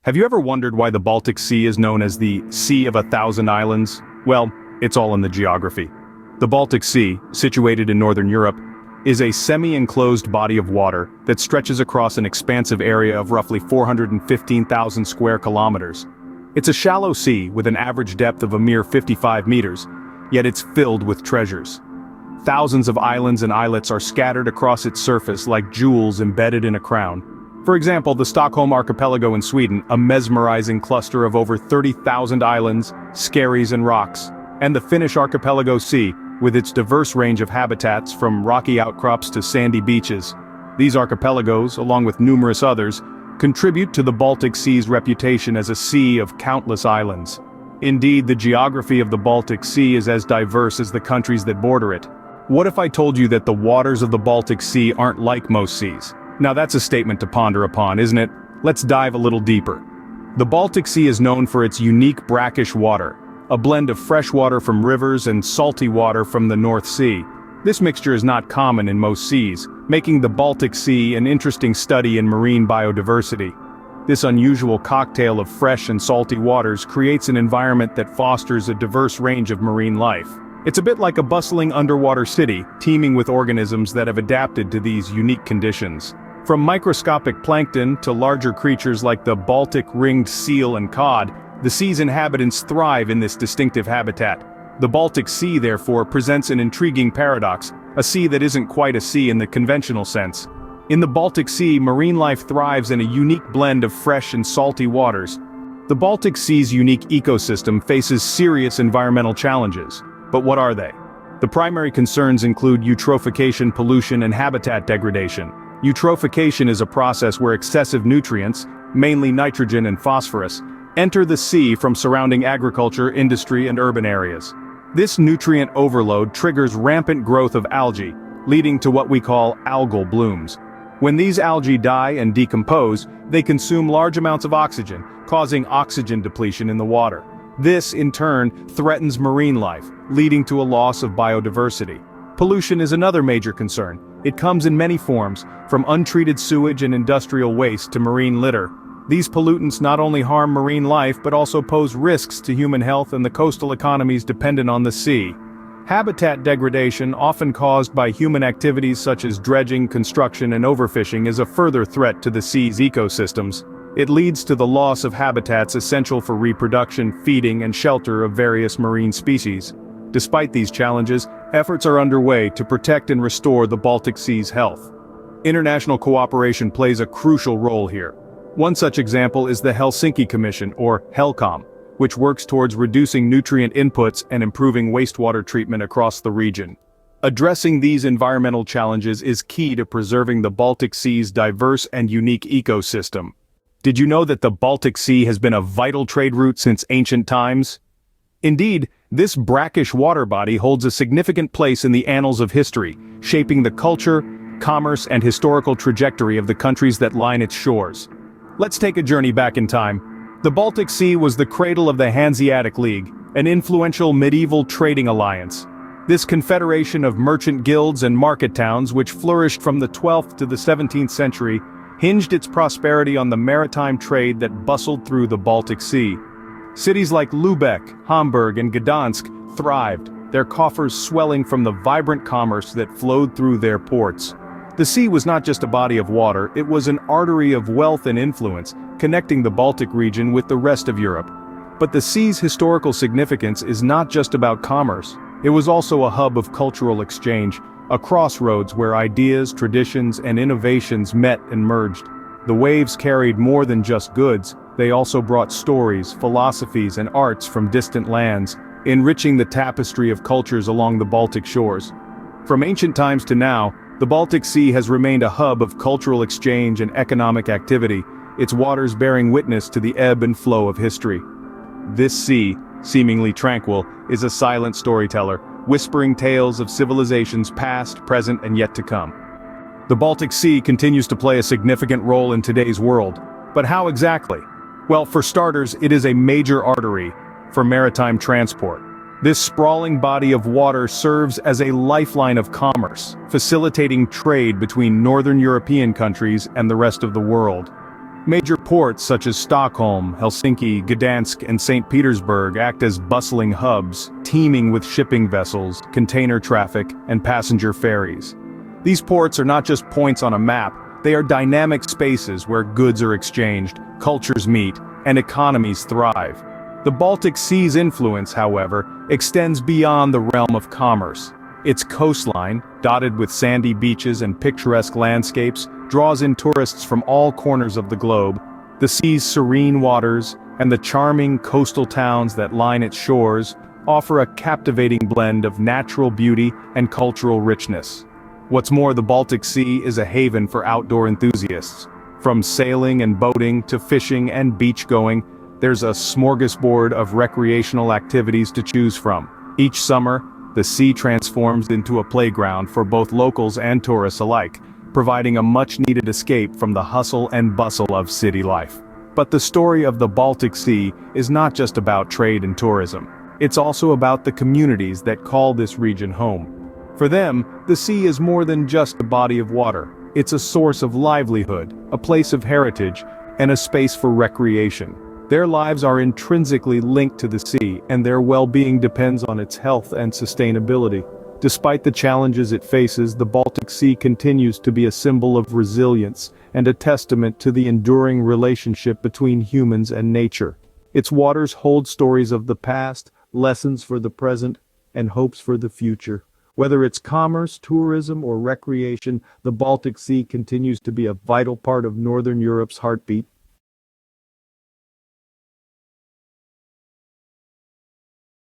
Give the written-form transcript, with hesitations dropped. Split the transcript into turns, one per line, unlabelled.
Have you ever wondered why the Baltic Sea is known as the Sea of a Thousand Islands? Well, it's all in the geography. The Baltic Sea, situated in northern Europe, is a semi-enclosed body of water that stretches across an expansive area of roughly 415,000 square kilometers. It's a shallow sea with an average depth of a mere 55 meters, yet it's filled with treasures. Thousands of islands and islets are scattered across its surface like jewels embedded in a crown. For example, the Stockholm archipelago in Sweden, a mesmerizing cluster of over 30,000 islands, skerries and rocks, and the Finnish archipelago sea, with its diverse range of habitats from rocky outcrops to sandy beaches. These archipelagos, along with numerous others, contribute to the Baltic Sea's reputation as a sea of countless islands. Indeed, the geography of the Baltic Sea is as diverse as the countries that border it. What if I told you that the waters of the Baltic Sea aren't like most seas? Now that's a statement to ponder upon, isn't it? Let's dive a little deeper. The Baltic Sea is known for its unique brackish water, a blend of fresh water from rivers and salty water from the North Sea. This mixture is not common in most seas, making the Baltic Sea an interesting study in marine biodiversity. This unusual cocktail of fresh and salty waters creates an environment that fosters a diverse range of marine life. It's a bit like a bustling underwater city, teeming with organisms that have adapted to these unique conditions. From microscopic plankton to larger creatures like the Baltic ringed seal and cod, the sea's inhabitants thrive in this distinctive habitat. The Baltic Sea, therefore, presents an intriguing paradox, a sea that isn't quite a sea in the conventional sense. In the Baltic Sea, marine life thrives in a unique blend of fresh and salty waters. The Baltic Sea's unique ecosystem faces serious environmental challenges. But what are they? The primary concerns include eutrophication, pollution, and habitat degradation. Eutrophication is a process where excessive nutrients, mainly nitrogen and phosphorus, enter the sea from surrounding agriculture, industry, and urban areas. This nutrient overload triggers rampant growth of algae, leading to what we call algal blooms. When these algae die and decompose, they consume large amounts of oxygen, causing oxygen depletion in the water. This, in turn, threatens marine life, leading to a loss of biodiversity. Pollution is another major concern. It comes in many forms, from untreated sewage and industrial waste to marine litter. These pollutants not only harm marine life but also pose risks to human health and the coastal economies dependent on the sea. Habitat degradation, often caused by human activities such as dredging, construction, and overfishing, is a further threat to the sea's ecosystems. It leads to the loss of habitats essential for reproduction, feeding, and shelter of various marine species. Despite these challenges, efforts are underway to protect and restore the Baltic Sea's health. International cooperation plays a crucial role here. One such example is the Helsinki Commission, or HELCOM, which works towards reducing nutrient inputs and improving wastewater treatment across the region. Addressing these environmental challenges is key to preserving the Baltic Sea's diverse and unique ecosystem. Did you know that the Baltic Sea has been a vital trade route since ancient times? Indeed, this brackish water body holds a significant place in the annals of history, shaping the culture, commerce, and historical trajectory of the countries that line its shores. Let's take a journey back in time. The Baltic Sea was the cradle of the Hanseatic League, an influential medieval trading alliance. This confederation of merchant guilds and market towns, which flourished from the 12th to the 17th century, hinged its prosperity on the maritime trade that bustled through the Baltic Sea. Cities like Lübeck, Hamburg, and Gdansk thrived, their coffers swelling from the vibrant commerce that flowed through their ports. The sea was not just a body of water, it was an artery of wealth and influence, connecting the Baltic region with the rest of Europe. But the sea's historical significance is not just about commerce. It was also a hub of cultural exchange, a crossroads where ideas, traditions, and innovations met and merged. The waves carried more than just goods, they also brought stories, philosophies, and arts from distant lands, enriching the tapestry of cultures along the Baltic shores. From ancient times to now, the Baltic Sea has remained a hub of cultural exchange and economic activity, its waters bearing witness to the ebb and flow of history. This sea, seemingly tranquil, is a silent storyteller, whispering tales of civilizations past, present, and yet to come. The Baltic Sea continues to play a significant role in today's world. But how exactly? Well, for starters, it is a major artery for maritime transport. This sprawling body of water serves as a lifeline of commerce, facilitating trade between northern European countries and the rest of the world. Major ports such as Stockholm, Helsinki, Gdansk, and St. Petersburg act as bustling hubs, teeming with shipping vessels, container traffic, and passenger ferries. These ports are not just points on a map, they are dynamic spaces where goods are exchanged, cultures meet, and economies thrive. The Baltic Sea's influence, however, extends beyond the realm of commerce. Its coastline, dotted with sandy beaches and picturesque landscapes, draws in tourists from all corners of the globe. The sea's serene waters, and the charming coastal towns that line its shores, offer a captivating blend of natural beauty and cultural richness. What's more, the Baltic Sea is a haven for outdoor enthusiasts. From sailing and boating to fishing and beach-going, there's a smorgasbord of recreational activities to choose from. Each summer, the sea transforms into a playground for both locals and tourists alike, providing a much-needed escape from the hustle and bustle of city life. But the story of the Baltic Sea is not just about trade and tourism. It's also about the communities that call this region home. For them, the sea is more than just a body of water. It's a source of livelihood, a place of heritage, and a space for recreation. Their lives are intrinsically linked to the sea, and their well-being depends on its health and sustainability. Despite the challenges it faces, the Baltic Sea continues to be a symbol of resilience and a testament to the enduring relationship between humans and nature. Its waters hold stories of the past, lessons for the present, and hopes for the future. Whether it's commerce, tourism, or recreation, the Baltic Sea continues to be a vital part of Northern Europe's heartbeat.